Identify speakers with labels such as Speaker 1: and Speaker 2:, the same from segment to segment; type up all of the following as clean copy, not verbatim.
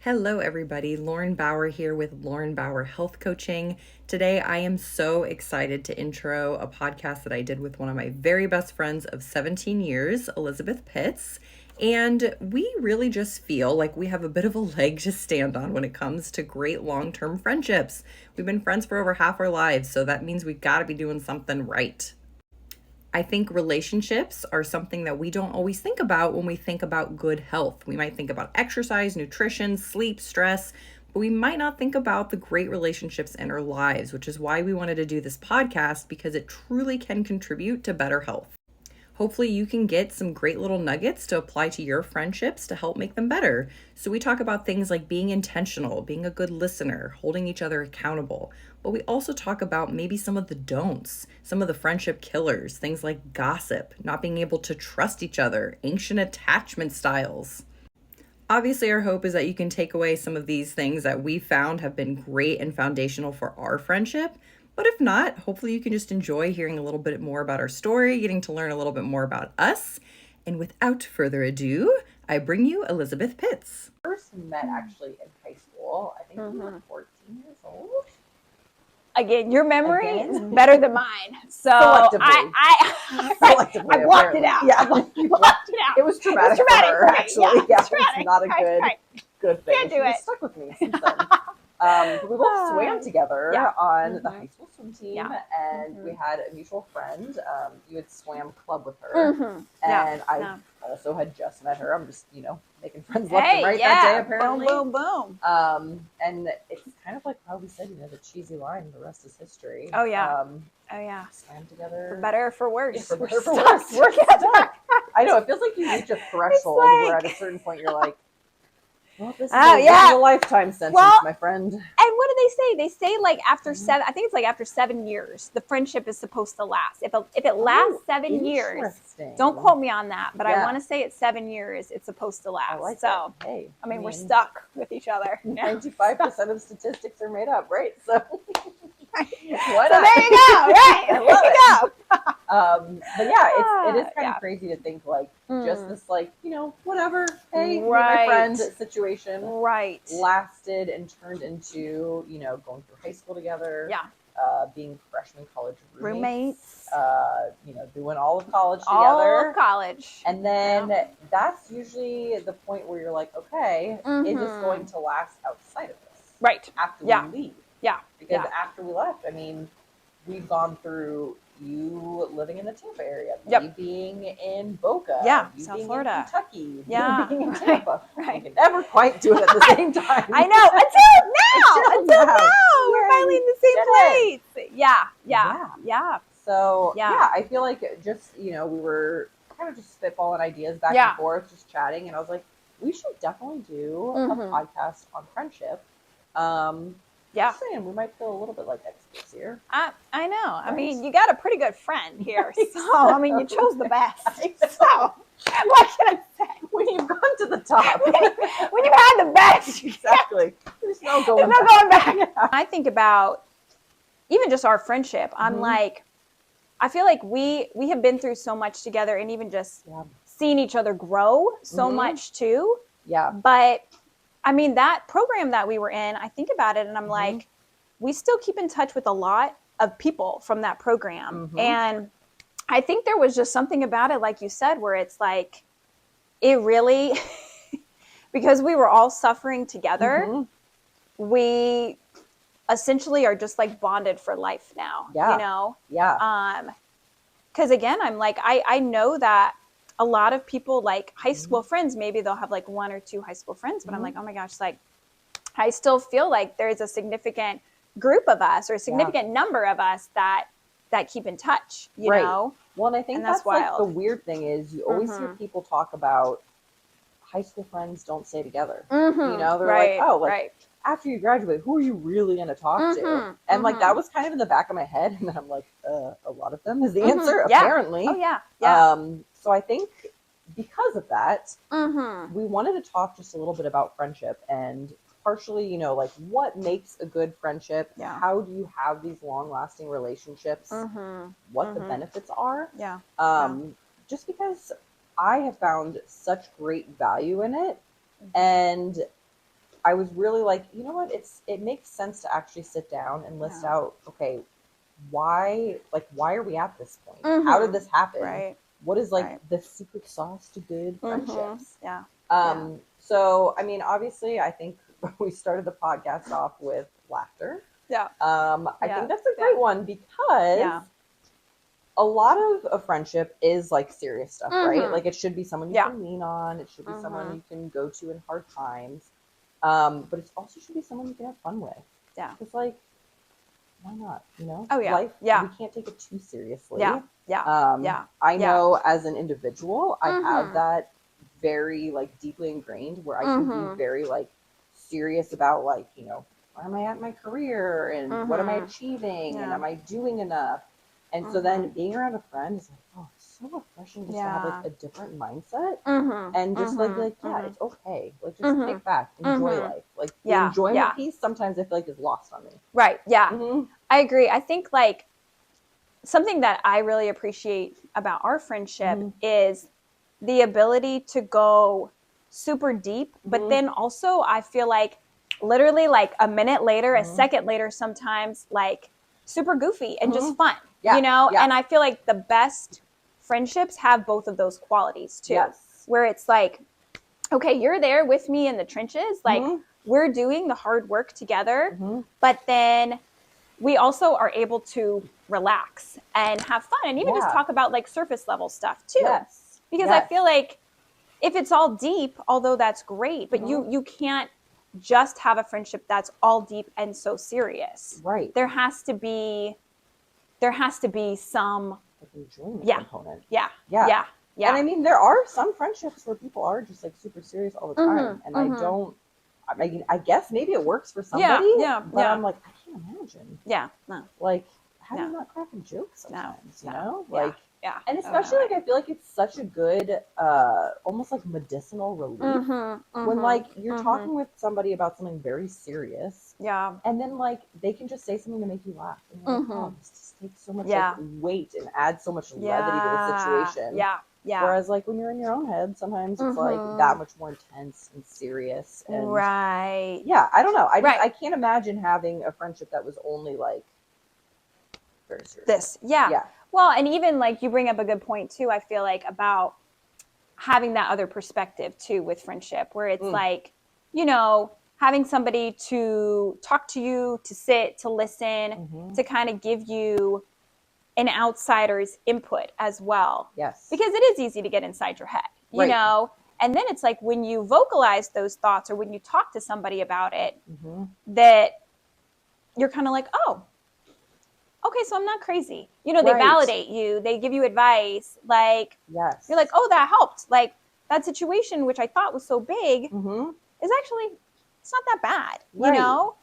Speaker 1: Hello, everybody. Lauren Bauer here with Bauer Health Coaching. Today, I am so excited to intro a podcast that I did with one of my very best friends of 17 years, Elizabeth Pitts. And we really just feel like we have a bit of a leg to stand on when it comes to great long-term friendships. We've been friends for over half our lives, so that means we've got to be doing something right. I think relationships are something that we don't always think about when we think about good health. We might think about exercise, nutrition, sleep, stress, but we might not think about the great relationships in our lives, which is why we wanted to do this podcast, because it truly can contribute to better health. Hopefully you can get some great little nuggets to apply to your friendships to help make them better. So we talk about things like being intentional, being a good listener, holding each other accountable. But we also talk about maybe some of the don'ts, some of the friendship killers, things like gossip, not being able to trust each other, ancient attachment styles. Obviously, our hope is that you can take away some of these things that we found have been great and foundational for our friendship. But if not, hopefully you can just enjoy hearing a little bit more about our story, getting to learn a little bit more about us. And without further ado, I bring you Elizabeth Pitts.
Speaker 2: First met actually in high school. I think we were 14 years old.
Speaker 3: Again, your memory is better than mine. So
Speaker 2: Selectively.
Speaker 3: I blocked it out.
Speaker 2: Yeah,
Speaker 3: I blocked it out.
Speaker 2: It was traumatic for her, actually. Yeah, it's not a good thing.
Speaker 3: Can't do it.
Speaker 2: Stuck with me since then. But we both swam together on the high school swim team, and we had a mutual friend. You had swam club with her, and I also had just met her. I'm just, making friends left and right that day, apparently.
Speaker 3: Boom, boom, boom.
Speaker 2: And it's kind of like how we said, the cheesy line, the rest is history.
Speaker 3: Oh, yeah.
Speaker 2: Swam together.
Speaker 3: For better or for worse.
Speaker 2: Yeah, for better or for worse. We're stuck. I know, it feels like you reach a threshold where at a certain point you're like, well, this is a lifetime sentence, my friend.
Speaker 3: And what do they say? They say like after I think it's like after 7 years, the friendship is supposed to last. If it lasts 7 years, don't quote me on that, but I want to say it's 7 years it's supposed to last.
Speaker 2: I like
Speaker 3: so,
Speaker 2: that. Hey,
Speaker 3: I mean, we're stuck with each other.
Speaker 2: 95% of statistics are made up, right? So,
Speaker 3: there you go. Right.
Speaker 2: I love it. But yeah, it is kind of crazy to think like just this whatever, hey, my friend situation lasted and turned into, going through high school together.
Speaker 3: Yeah.
Speaker 2: Being freshman college roommates.
Speaker 3: Roommates.
Speaker 2: Doing all of college together.
Speaker 3: All of college.
Speaker 2: And then that's usually the point where you're like, okay, is this going to last outside of this?
Speaker 3: Right.
Speaker 2: After we leave.
Speaker 3: Yeah.
Speaker 2: Because after we left, I mean, we've gone through you living in the Tampa area, me being in Boca, you
Speaker 3: South
Speaker 2: being
Speaker 3: Florida,
Speaker 2: in Kentucky, you being in Tampa.
Speaker 3: Right.
Speaker 2: We can never quite do it at the same time.
Speaker 3: I know. Until now. We're finally in the same place. Yeah.
Speaker 2: So, I feel like just, we were kind of just spitballing ideas back and forth, just chatting. And I was like, we should definitely do a podcast on friendship. Just saying, we might feel a little bit like experts here.
Speaker 3: I know. Right. I mean, you got a pretty good friend here. So, I mean, you chose the best. So, what can I say?
Speaker 2: When you've gone to the top.
Speaker 3: when you've had the best.
Speaker 2: Exactly. There's no going
Speaker 3: back. Yeah. I think about even just our friendship. I'm like, I feel like we have been through so much together, and even just seeing each other grow so much too.
Speaker 2: Yeah.
Speaker 3: But I mean, that program that we were in, I think about it and I'm like, we still keep in touch with a lot of people from that program. And I think there was just something about it, like you said, where it's like, it really, because we were all suffering together, we essentially are just like bonded for life now,
Speaker 2: Yeah.
Speaker 3: Because again, I'm like, I know that a lot of people, like high school friends, maybe they'll have like one or two high school friends, but I'm like, oh my gosh, like I still feel like there's a significant group of us or a significant number of us that keep in touch, you know?
Speaker 2: Well, and I think that's like the weird thing is you always hear people talk about high school friends don't stay together. They're like, oh, like after you graduate, who are you really going to talk to? And like, that was kind of in the back of my head. And then I'm like, a lot of them is the answer, apparently.
Speaker 3: Oh yeah.
Speaker 2: So I think because of that, we wanted to talk just a little bit about friendship and partially, like what makes a good friendship?
Speaker 3: Yeah.
Speaker 2: How do you have these long lasting relationships? What the benefits are?
Speaker 3: Yeah.
Speaker 2: Just because I have found such great value in it. And I was really like, you know what, it makes sense to actually sit down and list out, okay, why are we at this point? How did this happen?
Speaker 3: Right.
Speaker 2: What is like the secret sauce to good friendships?
Speaker 3: Yeah.
Speaker 2: So I mean, obviously I think we started the podcast off with laughter.
Speaker 3: Yeah.
Speaker 2: I think that's a great one because a lot of a friendship is like serious stuff, right? Like it should be someone you can lean on. It should be someone you can go to in hard times. But it also should be someone you can have fun with.
Speaker 3: Yeah.
Speaker 2: It's like, why not? You know?
Speaker 3: Oh, yeah.
Speaker 2: Life,
Speaker 3: Yeah.
Speaker 2: we can't take it too seriously.
Speaker 3: Yeah. Yeah.
Speaker 2: I know as an individual, I have that very like deeply ingrained where I can be very like serious about like, you know, where am I at in my career and what am I achieving and am I doing enough? And so then being around a friend is like, oh, it's so refreshing just to have like a different mindset and just like, it's okay. Like just kick back, enjoy life. Like the enjoyment piece sometimes I feel like is lost on me.
Speaker 3: Right. Yeah. I agree. I think like something that I really appreciate about our friendship is the ability to go super deep, but then also I feel like literally like a minute later, a second later, sometimes like super goofy and just fun, you know? And I feel like the best friendships have both of those qualities too, where it's like, okay, you're there with me in the trenches. Like we're doing the hard work together, but then we also are able to relax and have fun and even just talk about like surface level stuff too. Because I feel like if it's all deep, although that's great, but you can't just have a friendship that's all deep and so serious.
Speaker 2: Right.
Speaker 3: There has to be some
Speaker 2: like enjoyment component.
Speaker 3: Yeah.
Speaker 2: And I mean, there are some friendships where people are just like super serious all the time. And I mean, I guess maybe it works for somebody. But I'm like, I can't imagine.
Speaker 3: No.
Speaker 2: Like having not cracking jokes sometimes, you know? Like,
Speaker 3: yeah.
Speaker 2: And especially like I feel like it's such a good almost like medicinal relief when like you're talking with somebody about something very serious. And then like they can just say something to make you laugh. And you're like, oh, this just takes so much like weight and adds so much levity to the situation. Whereas like when you're in your own head, sometimes it's like that much more intense and serious. And yeah, I don't know. I can't imagine having a friendship that was only like very serious.
Speaker 3: Well, and even like you bring up a good point too, I feel like about having that other perspective too with friendship where it's like, you know, having somebody to talk to you, to sit, to listen, to kind of give you an outsider's input as well. Because it is easy to get inside your head, you know? And then it's like when you vocalize those thoughts or when you talk to somebody about it, that you're kind of like, oh, okay, so I'm not crazy. You know, they validate you. They give you advice. Like, you're like, oh, that helped. Like, that situation, which I thought was so big, is actually, it's not that bad, you know?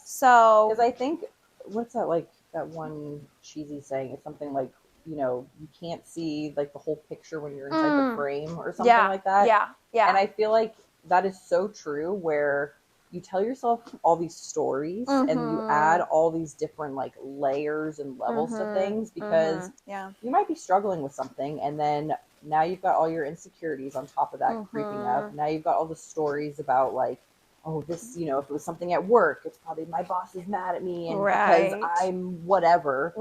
Speaker 3: So.
Speaker 2: Because I think, what's that, like, that one cheesy saying? It's something like, you know, you can't see, like, the whole picture when you're inside the frame or something like that. And I feel like that is so true where you tell yourself all these stories and you add all these different like layers and levels to things because you might be struggling with something and then now you've got all your insecurities on top of that creeping up. Now you've got all the stories about like, oh, this, you know, if it was something at work, it's probably my boss is mad at me and because I'm whatever.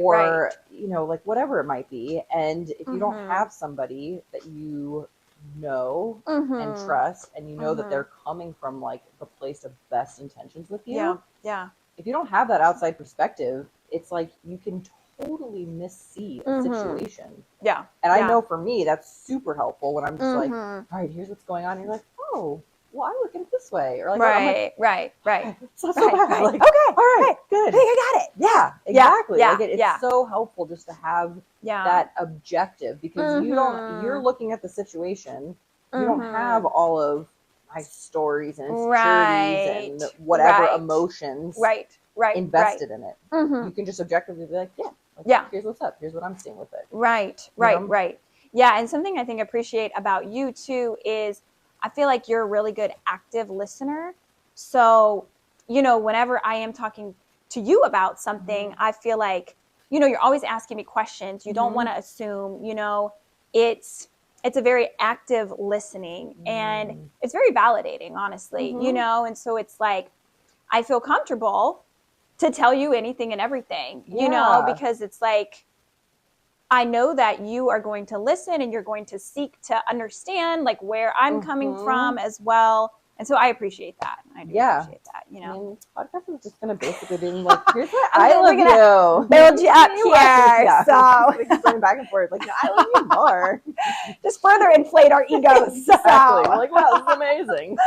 Speaker 2: Or, you know, like whatever it might be. And if you don't have somebody that you know and trust and you know that they're coming from like the place of best intentions with you, if you don't have that outside perspective, it's like you can totally missee a situation. And I know for me that's super helpful when I'm just like, all right, here's what's going on, and you're like, oh, well, I'm looking at it this way, or like, it's not so bad. Like, okay, all right, good,
Speaker 3: I think I got it.
Speaker 2: Yeah, exactly. Like it's so helpful just to have that objective because you're looking at the situation. You don't have all of my stories and insecurities and whatever emotions invested in it. You can just objectively be like, here's what's up. Here's what I'm seeing with it.
Speaker 3: Right. Yeah, and something I think I appreciate about you too is I feel like you're a really good active listener. So, you know, whenever I am talking to you about something, I feel like, you know, you're always asking me questions. You don't want to assume, you know, it's it's a very active listening, and it's very validating, honestly, you know? And so it's like, I feel comfortable to tell you anything and everything, you know, because it's like, I know that you are going to listen and you're going to seek to understand like where I'm coming from as well. And so I appreciate that. I do appreciate that, you know.
Speaker 2: I mean, podcast is just going to basically be like, here's why I love you.
Speaker 3: Build you up here. So
Speaker 2: just going back and forth. Like, no, I love you more.
Speaker 3: Just further inflate our egos.
Speaker 2: Exactly. We're like, wow, this is amazing.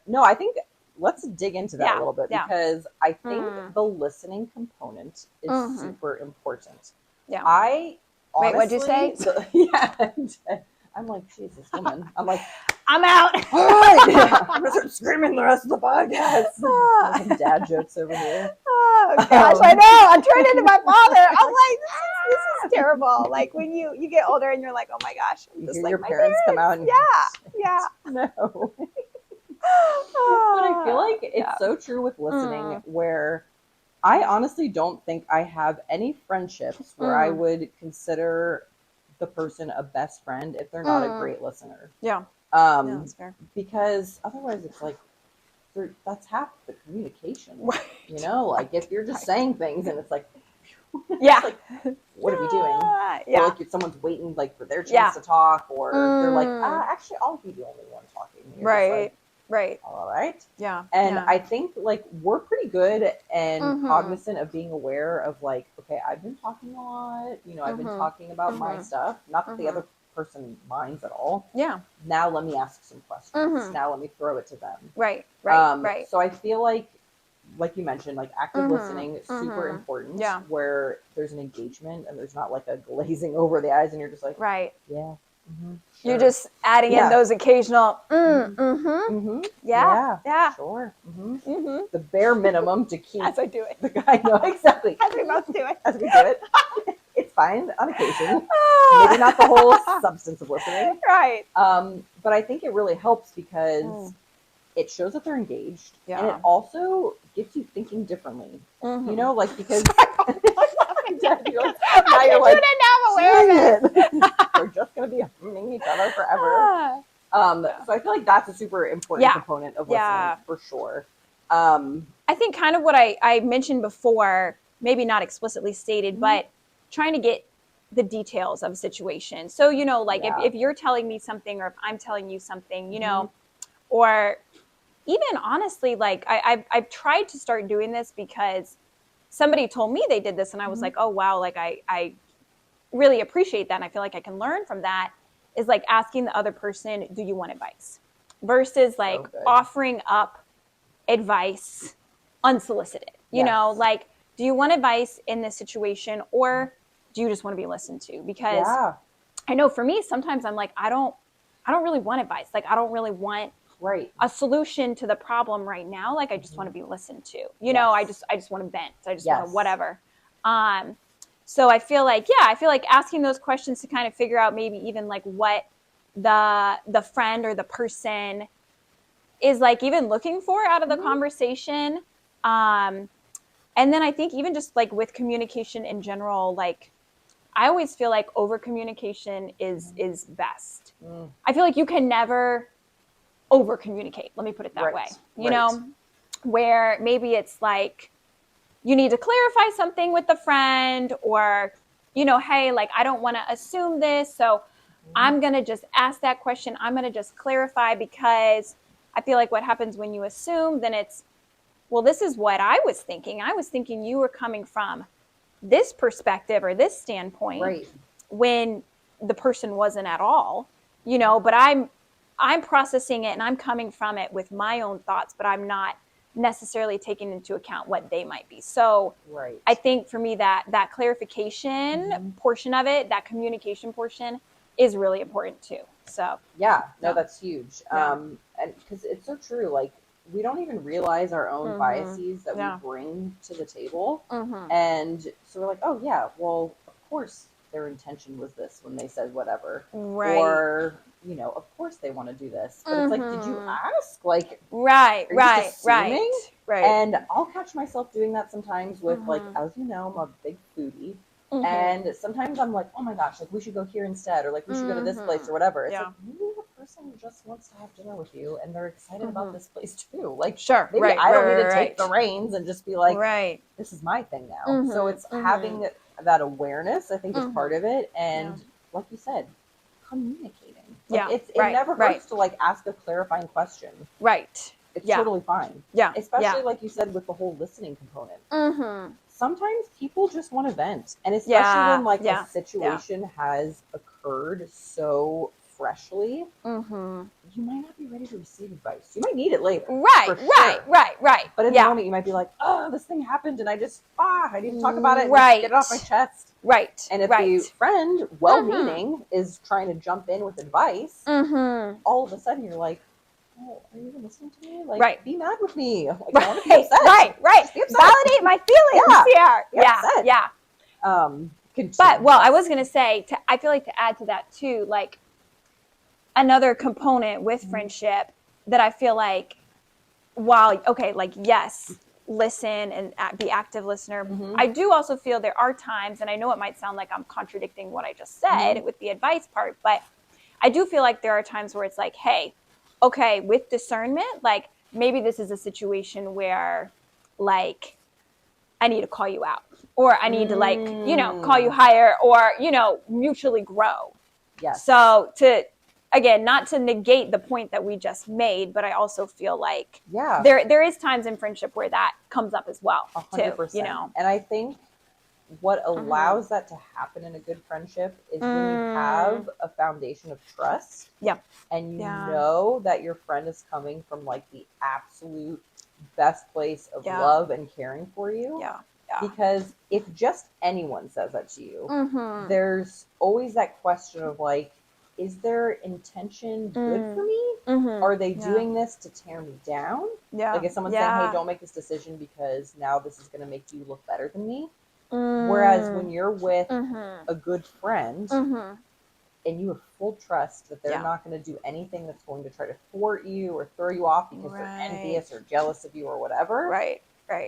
Speaker 2: No, I think let's dig into that a little bit because I think the listening component is super important.
Speaker 3: Yeah.
Speaker 2: I honestly,
Speaker 3: wait, what'd
Speaker 2: you say? I'm like, Jesus, woman. I'm like,
Speaker 3: I'm out.
Speaker 2: All right. I'm gonna start screaming the rest of the podcast. Making dad jokes over here.
Speaker 3: Oh gosh, I know. I turned into my father. I'm like, this is terrible. Like when you get older and you're like, oh my gosh, I'm just like
Speaker 2: your
Speaker 3: my
Speaker 2: parents come out and
Speaker 3: yeah.
Speaker 2: No. But I feel like it's so true with listening where I honestly don't think I have any friendships where I would consider the person a best friend if they're not a great listener.
Speaker 3: Yeah. That's fair.
Speaker 2: Because otherwise it's like that's half the communication. Right. You know, like if you're just saying things and it's like like, what are we doing?
Speaker 3: Yeah.
Speaker 2: Or like if someone's waiting like for their chance to talk, or they're like, actually I'll be the only one talking.
Speaker 3: Right. Right.
Speaker 2: All right.
Speaker 3: Yeah.
Speaker 2: And I think like we're pretty good and cognizant of being aware of like, okay, I've been talking a lot, you know, I've been talking about my stuff, not that the other person minds at all.
Speaker 3: Yeah.
Speaker 2: Now let me ask some questions. Now let me throw it to them.
Speaker 3: Right. Right.
Speaker 2: So I feel like you mentioned, like active listening is super important.
Speaker 3: Yeah.
Speaker 2: Where there's an engagement and there's not like a glazing over the eyes and you're just like,
Speaker 3: right.
Speaker 2: Yeah.
Speaker 3: Sure. You're just adding in those occasional, Yeah.
Speaker 2: Sure. The bare minimum to keep.
Speaker 3: As I do it.
Speaker 2: The guy, no, exactly.
Speaker 3: As we both do it.
Speaker 2: As we do it. It's fine on occasion. Maybe not the whole substance of listening.
Speaker 3: Right.
Speaker 2: But I think it really helps because it shows that they're engaged. Yeah. And it also gets you thinking differently. You know, like because now you're like,
Speaker 3: now I'm aware of it.
Speaker 2: We're just going to be humming each other forever. So I feel like that's a super important component of listening for sure.
Speaker 3: I think kind of what I mentioned before, maybe not explicitly stated, but trying to get the details of a situation. So, you know, like if you're telling me something or if I'm telling you something, you know, or even honestly, like I've tried to start doing this because somebody told me they did this and I was like, oh, wow, like I really appreciate that. And I feel like I can learn from that, is like asking the other person, do you want advice? Versus like offering up advice unsolicited. You know, like, do you want advice in this situation or do you just want to be listened to? Because I know for me, sometimes I'm like, I don't really want advice. Like, I don't really want a solution to the problem right now. Like, I just want to be listened to, you know, I just want to vent. I just want to whatever. So I feel like asking those questions to kind of figure out maybe even like what the friend or the person is like even looking for out of the conversation. And then I think even just like with communication in general, like I always feel like over communication is best. I feel like you can never over communicate. Let me put it that way. You know, where maybe it's like you need to clarify something with a friend, or, you know, hey, like I don't want to assume this, so I'm going to just ask that question. I'm going to just clarify, because I feel like what happens when you assume, then it's, well, this is what I was thinking. I was thinking you were coming from this perspective or this standpoint when the person wasn't at all, you know, but I'm processing it and I'm coming from it with my own thoughts, but I'm not necessarily taking into account what they might be. So I think for me that clarification portion of it, that communication portion is really important too. So
Speaker 2: that's huge. And because it's so true, like we don't even realize our own biases that we bring to the table. And so we're like, oh yeah, well, of course their intention was this when they said whatever. Or, you know, of course they want to do this. But it's like, did you ask? Like,
Speaker 3: right.
Speaker 2: And I'll catch myself doing that sometimes with like, as you know, I'm a big foodie. And sometimes I'm like, oh my gosh, like we should go here instead, or like we should go to this place or whatever. It's like maybe the person just wants to have dinner with you and they're excited about this place too. Like maybe I don't need to take the reins and just be like, this is my thing now. So it's having that awareness, I think, is part of it. And like you said, communicating. Like it never hurts to like ask a clarifying question.
Speaker 3: Right.
Speaker 2: It's totally fine.
Speaker 3: Yeah.
Speaker 2: Especially like you said with the whole listening component. Sometimes people just want to vent. And especially when like a situation has occurred so freshly, you might not be ready to receive advice. You might need it later.
Speaker 3: Right.
Speaker 2: But in the moment you might be like, oh, this thing happened and I need to talk about it and just get it off my chest.
Speaker 3: Right.
Speaker 2: And if the friend, well-meaning, is trying to jump in with advice, all of a sudden you're like, oh, are you even listening to me? Like, be mad with me. Like, I want to be upset.
Speaker 3: Right. Validate my feelings here. Yeah. But, well, I was going to say, I feel like to add to that too, like another component with friendship that I feel like, yes, listen and be active listener. I do also feel there are times, and I know it might sound like I'm contradicting what I just said with the advice part, but I do feel like there are times where it's like, hey, okay, with discernment, like maybe this is a situation where like I need to call you out, or I need to like, call you higher, or, mutually grow.
Speaker 2: Yes.
Speaker 3: So again, not to negate the point that we just made, but I also feel like there is times in friendship where that comes up as well.
Speaker 2: 100%.
Speaker 3: Too,
Speaker 2: And I think what allows that to happen in a good friendship is when you have a foundation of trust. And you know that your friend is coming from like the absolute best place of love and caring for you. Because if just anyone says that to you, there's always that question of like, is their intention good for me? Are they doing this to tear me down? Like if someone's saying, hey, don't make this decision because now this is going to make you look better than me. Whereas when you're with a good friend and you have full trust that they're not going to do anything that's going to try to thwart you or throw you off because they're envious or jealous of you or whatever.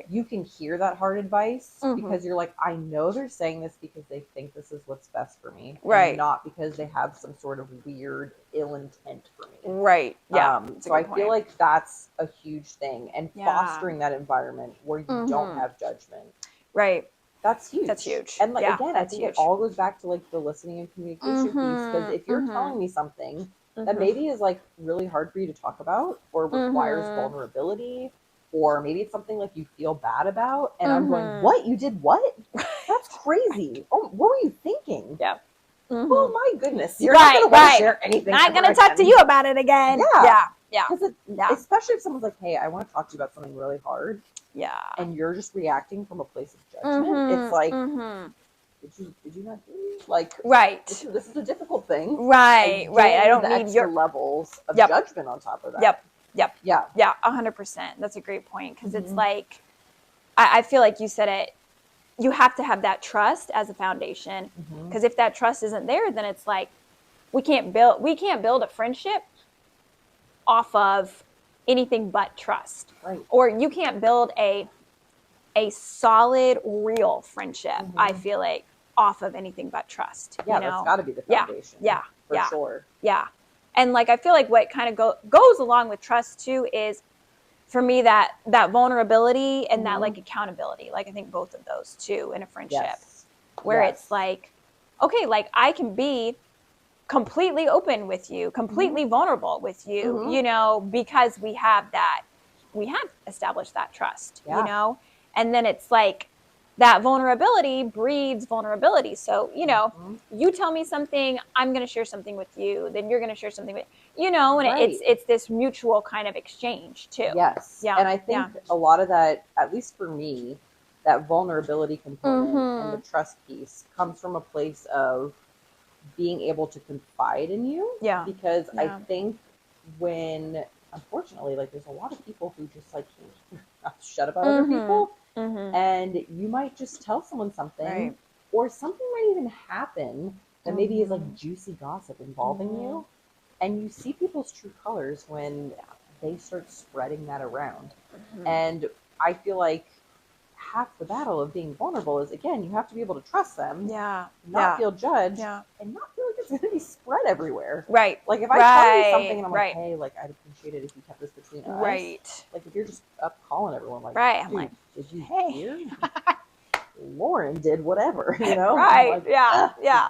Speaker 2: You can hear that hard advice because you're like, I know they're saying this because they think this is what's best for me. And not because they have some sort of weird ill intent for me. So I feel like that's a huge thing. And fostering that environment where you don't have judgment. That's huge. And like, again, I think it all goes back to like the listening and communication piece. Because if you're telling me something that maybe is like really hard for you to talk about or requires vulnerability, or maybe it's something like you feel bad about, and I'm going, what? You did what? That's crazy. Oh, what were you thinking? Oh my goodness. You're not going to want to share anything.
Speaker 3: Not going to talk to you about it again.
Speaker 2: Especially if someone's like, hey, I want to talk to you about something really hard. And you're just reacting from a place of judgment. It's like, did you not hear me? Like, this is a difficult thing.
Speaker 3: I don't need
Speaker 2: extra levels of judgment on top of that.
Speaker 3: 100%. That's a great point. Because it's like, I feel like you said it, you have to have that trust as a foundation. Because if that trust isn't there, then it's like, we can't build a friendship off of anything but trust. Or you can't build a solid, real friendship, I feel like, off of anything but trust.
Speaker 2: That's got to be the foundation. For sure.
Speaker 3: And like, I feel like what kind of goes along with trust too is, for me, that vulnerability and that like accountability. Like I think both of those too in a friendship, where it's like, okay, like I can be completely open with you, completely vulnerable with you, because we have established that trust, and then it's like that vulnerability breeds vulnerability. So, you tell me something, I'm going to share something with you, then you're going to share something with, and it's this mutual kind of exchange too.
Speaker 2: And I think a lot of that, at least for me, that vulnerability component and the trust piece comes from a place of being able to confide in you. Because I think when, unfortunately, like there's a lot of people who just like can't shut about other people. And you might just tell someone something, or something might even happen that maybe is like juicy gossip involving you, and you see people's true colors when they start spreading that around. And I feel like half the battle of being vulnerable is, again, you have to be able to trust them,
Speaker 3: not
Speaker 2: feel judged, and not feel like it's going to be spread everywhere. Like if I tell you something and I'm like, hey, like I'd appreciate it if you kept this between us. Like if you're just up calling everyone like,
Speaker 3: I'm like,
Speaker 2: did you hear? Lauren did whatever, you know?
Speaker 3: Like,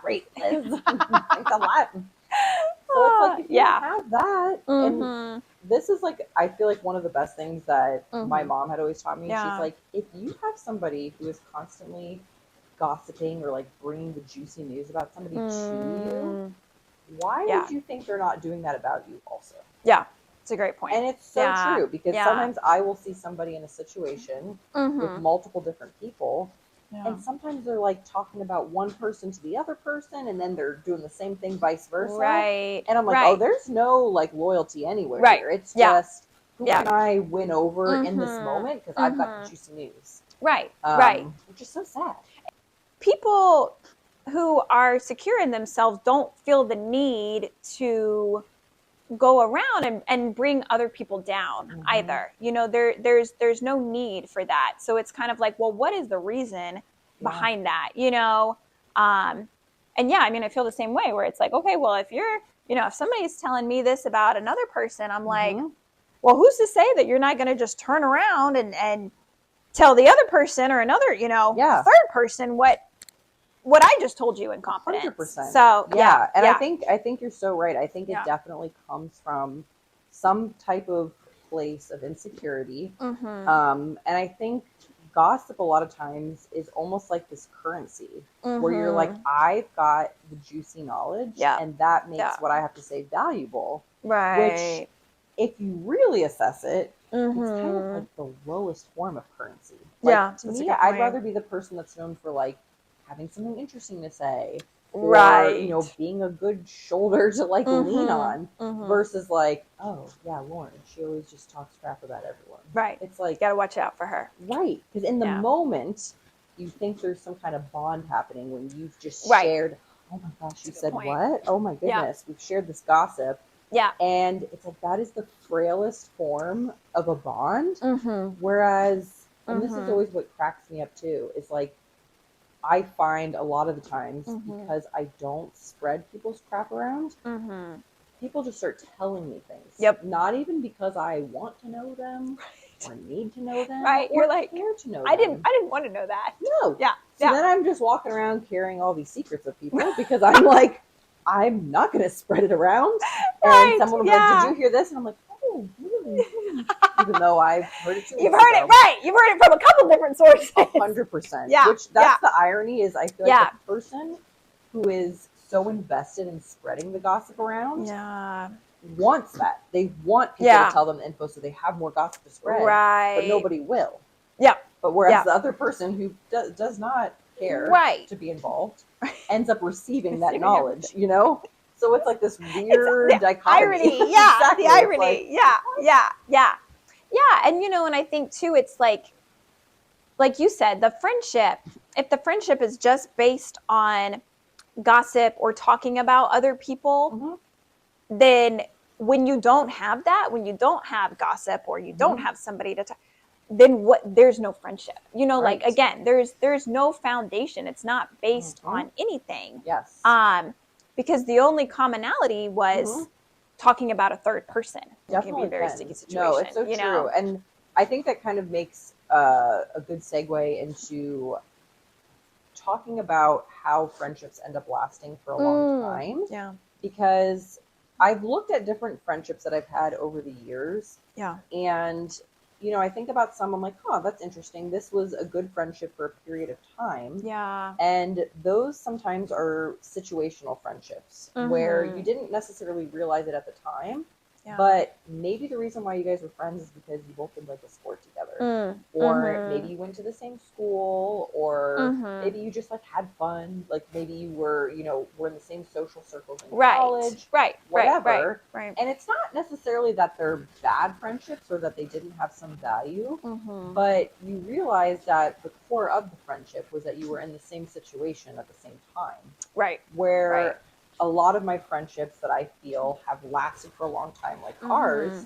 Speaker 2: great, Liz. Thanks a lot. So it's like, if you have that, and this is like, I feel like one of the best things that my mom had always taught me. She's like, if you have somebody who is constantly gossiping or like bringing the juicy news about somebody to you, why would you think they're not doing that about you also?
Speaker 3: Yeah, it's a great point.
Speaker 2: And it's so true, because sometimes I will see somebody in a situation with multiple different people. And sometimes they're like talking about one person to the other person, and then they're doing the same thing vice versa. And I'm like, oh, there's no like loyalty anywhere here. It's just, who can I win over in this moment? Because I've got the juicy news. Which is so sad.
Speaker 3: People who are secure in themselves don't feel the need to go around and bring other people down either. You know, there's no need for that. So it's kind of like, well, what is the reason behind that? You know, and I mean, I feel the same way, where it's like, okay, well, if you're, you know, if somebody's telling me this about another person, I'm like, well, who's to say that you're not going to just turn around and tell the other person or another, you know, third person what I just told you in confidence.
Speaker 2: 100%.
Speaker 3: So
Speaker 2: and I think you're so right. I think it definitely comes from some type of place of insecurity. And I think gossip a lot of times is almost like this currency where you're like, I've got the juicy knowledge, and that makes what I have to say valuable. Which, if you really assess it, it's kind of like the lowest form of currency. Like, to me, I'd rather be the person that's known for like having something interesting to say, or you know, being a good shoulder to like lean on, versus like, oh yeah, Lauren, she always just talks crap about everyone. It's like,
Speaker 3: you gotta watch out for her.
Speaker 2: Because in the moment, you think there's some kind of bond happening when you've just shared. Oh my gosh, you said what? Oh my goodness, we've shared this gossip. And it's like, that is the frailest form of a bond. Whereas, and this is always what cracks me up too, is like, I find a lot of the times, because I don't spread people's crap around, people just start telling me things. Not even because I want to know them or need to know them. Or
Speaker 3: you're like,
Speaker 2: care to know
Speaker 3: I
Speaker 2: them.
Speaker 3: didn't want to know that.
Speaker 2: No. So then I'm just walking around carrying all these secrets of people, because I'm like, I'm not going to spread it around. And someone will be like, did you hear this? And I'm like, oh, really? Even though I've heard it too.
Speaker 3: You've heard it, You've heard it from a couple different sources.
Speaker 2: 100%. Which, that's the irony, is I feel like the person who is so invested in spreading the gossip around wants that. They want people to tell them the info so they have more gossip to spread. But nobody will. But whereas the other person who does not care to be involved ends up receiving that knowledge, you know? So it's like this weird dichotomy.
Speaker 3: Irony, the irony. Like, and you know, and I think too, it's like you said, the friendship, if the friendship is just based on gossip or talking about other people, then when you don't have that, when you don't have gossip or you don't have somebody to talk, then there's no friendship, you know, like, again, there's no foundation. It's not based on anything. Because the only commonality was talking about a third person. It can be a very sticky situation.
Speaker 2: No, it's so true.
Speaker 3: Know?
Speaker 2: And I think that kind of makes a good segue into talking about how friendships end up lasting for a long time. Because I've looked at different friendships that I've had over the years. And, you know, I think about some, I'm like, oh, that's interesting. This was a good friendship for a period of time. And those sometimes are situational friendsps where you didn't necessarily realize it at the time. But maybe the reason why you guys were friends is because you both did like a sport together, or maybe you went to the same school, or maybe you just like had fun. Like maybe you were, you know, were in the same social circles in college, whatever. And it's not necessarily that they're bad friendships or that they didn't have some value, but you realize that the core of the friendship was that you were in the same situation at the same time. Where a lot of my friendships that I feel have lasted for a long time, like ours,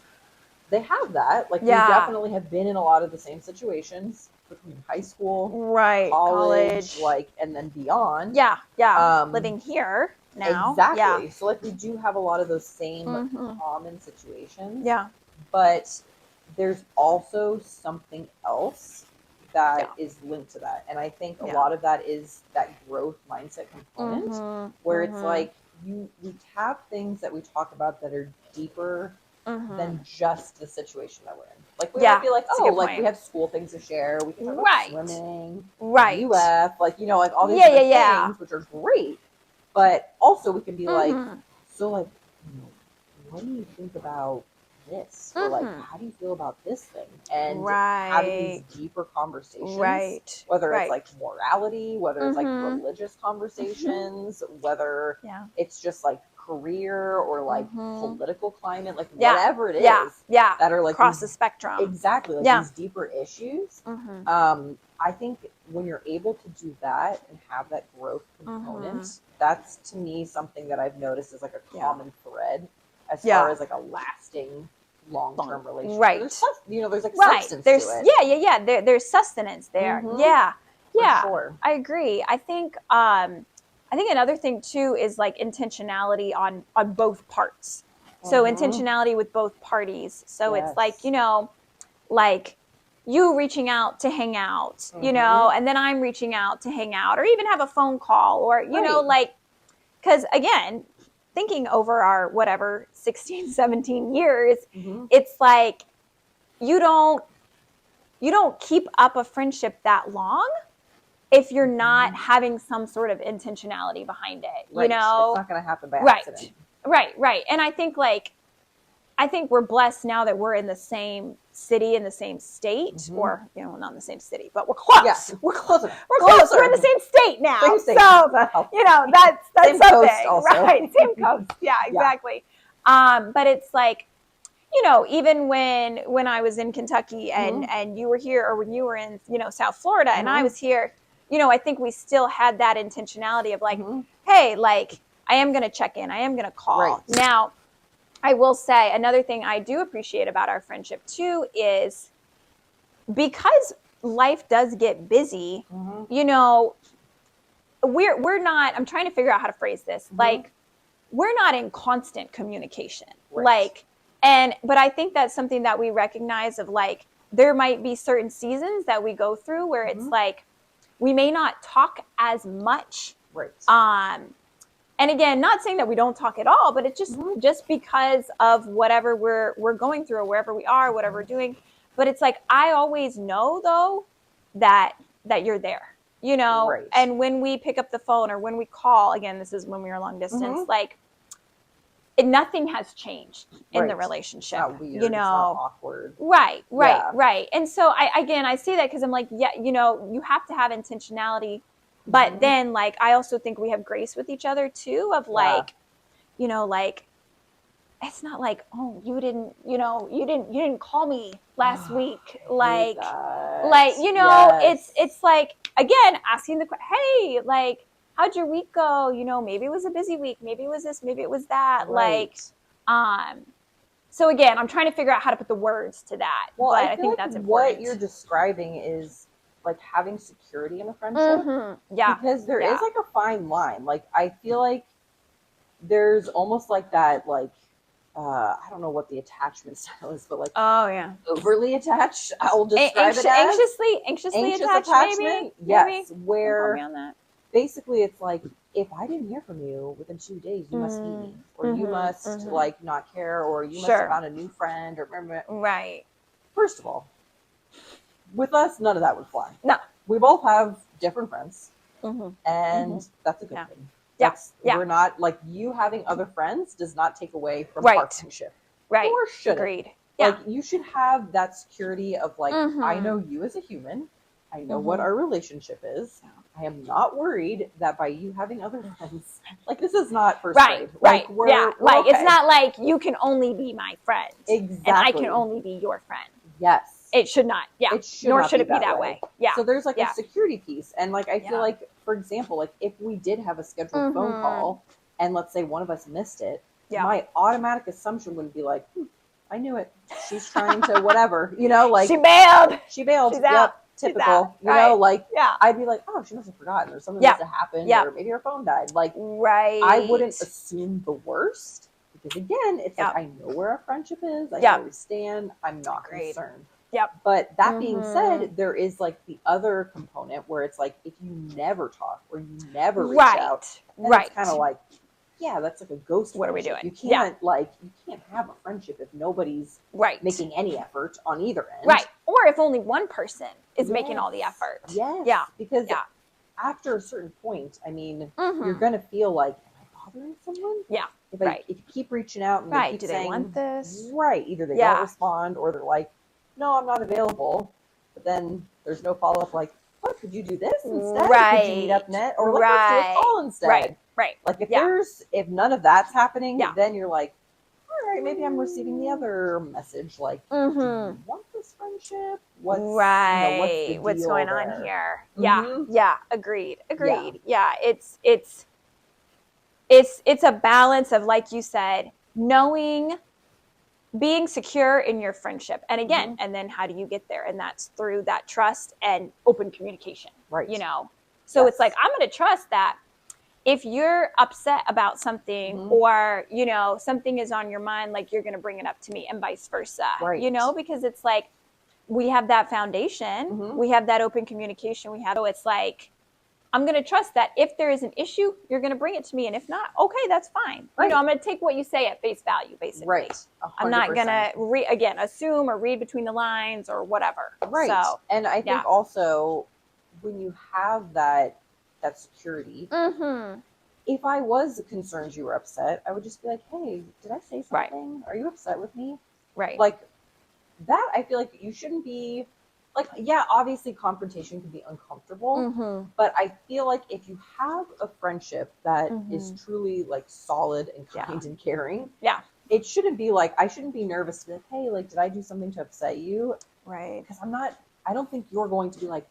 Speaker 2: they have that. Like, we
Speaker 3: Yeah.
Speaker 2: definitely have been in a lot of the same situations between high school,
Speaker 3: right,
Speaker 2: college, like, and then beyond.
Speaker 3: Yeah, yeah. Living here now.
Speaker 2: Exactly.
Speaker 3: Yeah.
Speaker 2: So, like, we do have a lot of those same
Speaker 3: Mhm.
Speaker 2: common situations.
Speaker 3: Yeah.
Speaker 2: But there's also something else that
Speaker 3: Yeah.
Speaker 2: is linked to that. And I think a
Speaker 3: Yeah.
Speaker 2: lot of that is that growth mindset component, where it's like we have things that we talk about that are deeper than just the situation that we're in. Like, we might be like,
Speaker 3: that's a
Speaker 2: oh,
Speaker 3: good
Speaker 2: like,
Speaker 3: point.
Speaker 2: we have school things to share. We can talk about
Speaker 3: Right.
Speaker 2: swimming,
Speaker 3: Right.
Speaker 2: UF, like, you know, like all these
Speaker 3: Yeah,
Speaker 2: different
Speaker 3: yeah.
Speaker 2: things, which are great. But also we can be like,
Speaker 3: Mhm.
Speaker 2: so, like, you know, what do you think about this? Or like, how do you feel about this thing? And having these
Speaker 3: Right.
Speaker 2: deeper conversations,
Speaker 3: Right.
Speaker 2: whether it's
Speaker 3: Right.
Speaker 2: like morality, whether it's like religious conversations, whether
Speaker 3: Yeah.
Speaker 2: it's just like career or like political climate, like
Speaker 3: Yeah.
Speaker 2: whatever it is,
Speaker 3: Yeah.
Speaker 2: that are like
Speaker 3: across
Speaker 2: these,
Speaker 3: the spectrum.
Speaker 2: exactly, like
Speaker 3: Yeah.
Speaker 2: these deeper issues. I think when you're able to do that and have that growth component, that's to me something that I've noticed is like a common thread as far as like a lasting long-term relationship.
Speaker 3: Right.
Speaker 2: There's, you know, there's like substance
Speaker 3: There's,
Speaker 2: to it.
Speaker 3: Yeah. There's sustenance there. Yeah.
Speaker 2: For sure.
Speaker 3: I agree. I think another thing too is like intentionality on both parts. So intentionality with both parties. So it's like, you know, like you reaching out to hang out, you know, and then I'm reaching out to hang out or even have a phone call or, you know, like, because again, thinking over our whatever 16, 17 years, it's like you don't keep up a friendship that long if you're not having some sort of intentionality behind it, you know?
Speaker 2: It's not going to happen by accident.
Speaker 3: Right. And I think we're blessed now that we're in the same city, in the same state, or, you know, not in the same city, but we're close.
Speaker 2: Yeah.
Speaker 3: We're closer. We're in the same state now.
Speaker 2: Same state.
Speaker 3: So, you know, that's
Speaker 2: same
Speaker 3: something.
Speaker 2: Coast also.
Speaker 3: Right. Same coast. Yeah, exactly. But it's like, you know, even when I was in Kentucky and you were here, or when you were in, you know, South Florida and I was here, you know, I think we still had that intentionality of like, hey, like, I am going to check in. I am going to call.
Speaker 2: Right.
Speaker 3: Now, I will say another thing I do appreciate about our friendship too is because life does get busy, you know, we're not, I'm trying to figure out how to phrase this. Like, we're not in constant communication. Like, but I think that's something that we recognize of like, there might be certain seasons that we go through where it's like, we may not talk as much. And again, not saying that we don't talk at all, but it's just because of whatever we're going through or wherever we are, whatever we're doing. But it's like, I always know though that you're there, you know, and when we pick up the phone or when we call, again, this is when we are long distance, like nothing has changed in the relationship,
Speaker 2: it's not weird,
Speaker 3: you know,
Speaker 2: it's not awkward.
Speaker 3: Right. And so I say that because I'm like, yeah, you know, you have to have intentionality. But then, like, I also think we have grace with each other too, of like, you know, like, it's not like, oh, you didn't call me last week. Like, you know, it's like, again, asking hey, like, how'd your week go? You know, maybe it was a busy week. Maybe it was this, maybe it was that. Like, so again, I'm trying to figure out how to put the words to that.
Speaker 2: Well,
Speaker 3: but
Speaker 2: I think
Speaker 3: that's important.
Speaker 2: What you're describing is like having security in a friendship.
Speaker 3: Yeah.
Speaker 2: Because there is like a fine line. Like, I feel like there's almost like that, like, I don't know what the attachment style is, but like, overly attached. I will describe it as
Speaker 3: anxiously
Speaker 2: anxious
Speaker 3: attached,
Speaker 2: attachment.
Speaker 3: maybe.
Speaker 2: Yes,
Speaker 3: Maybe.
Speaker 2: where
Speaker 3: Me on that.
Speaker 2: basically it's like, if I didn't hear from you within 2 days, you must hate me, or you must like not care, or you must have found a new friend, or
Speaker 3: right.
Speaker 2: First of all, with us, none of that would fly.
Speaker 3: No,
Speaker 2: we both have different friends, and that's a good thing. We're not like, you having other friends does not take away from our friendship.
Speaker 3: Right.
Speaker 2: Or should
Speaker 3: Agreed.
Speaker 2: Like, you should have that security of like, I know you as a human. I know what our relationship is. I am not worried that by you having other friends, like, this is not first grade. Like, we're
Speaker 3: like,
Speaker 2: okay.
Speaker 3: It's not like you can only be my friend.
Speaker 2: Exactly.
Speaker 3: And I can only be your friend.
Speaker 2: Yes.
Speaker 3: It should not. Yeah. Nor should it be that way. Yeah.
Speaker 2: So there's like a security piece. And like, I feel like, for example, like, if we did have a scheduled phone call and let's say one of us missed it, my automatic assumption would be like, I knew it. She's trying to whatever, you know, like
Speaker 3: she bailed.
Speaker 2: She's
Speaker 3: out.
Speaker 2: Yep. Typical. You know, like I'd be like, oh, she must have forgotten, or something must have happened, or maybe her phone died. Like, I wouldn't assume the worst, because again, it's like, I know where our friendship is. I know where we stand. I'm not concerned. But that being said, there is like the other component where it's like, if you never talk or you never reach out, then it's kind of like, yeah, that's like a ghost.
Speaker 3: What
Speaker 2: friendship.
Speaker 3: are we doing?
Speaker 2: You can't you can't have a friendship if nobody's making any effort on either end.
Speaker 3: Right. Or if only one person is making all the effort.
Speaker 2: Yes.
Speaker 3: Yeah.
Speaker 2: Because after a certain point, I mean, you're going to feel like, am I bothering someone?
Speaker 3: Yeah.
Speaker 2: If you keep reaching out and they keep
Speaker 3: Do
Speaker 2: saying,
Speaker 3: they want this?
Speaker 2: Right. Either they don't respond, or they're like, no, I'm not available. But then there's no follow-up like, what, could you do this instead? Could you meet up net? Or like, let's do a call instead.
Speaker 3: Right.
Speaker 2: Like if none of that's happening, then you're like, all right, maybe I'm receiving the other message. Like, do you want this friendship? What's
Speaker 3: what's going on here? Yeah. Agreed. Yeah. It's a balance of, like you said, knowing, being secure in your friendship. And again, and then how do you get there? And that's through that trust and open communication. Right. You know? So it's like, I'm going to trust that if you're upset about something, or, you know, something is on your mind, like, you're going to bring it up to me, and vice versa, you know, because it's like, we have that foundation, we have that open communication, so it's like, I'm going to trust that if there is an issue, you're going to bring it to me. And if not, okay, that's fine. You know, I'm going to take what you say at face value, basically. Right. 100%. I'm not going to assume or read between the lines or whatever. Right. So,
Speaker 2: and I think also, when you have that security, if I was concerned you were upset, I would just be like, hey, did I say something? Are you upset with me?
Speaker 3: Right.
Speaker 2: Like, that, I feel like you shouldn't be, like, obviously confrontation can be uncomfortable, but I feel like if you have a friendship that is truly, like, solid and kind and caring, it shouldn't be like, I shouldn't be nervous to be like, hey, like, did I do something to upset you?
Speaker 3: Right.
Speaker 2: Because I don't think you're going to be like,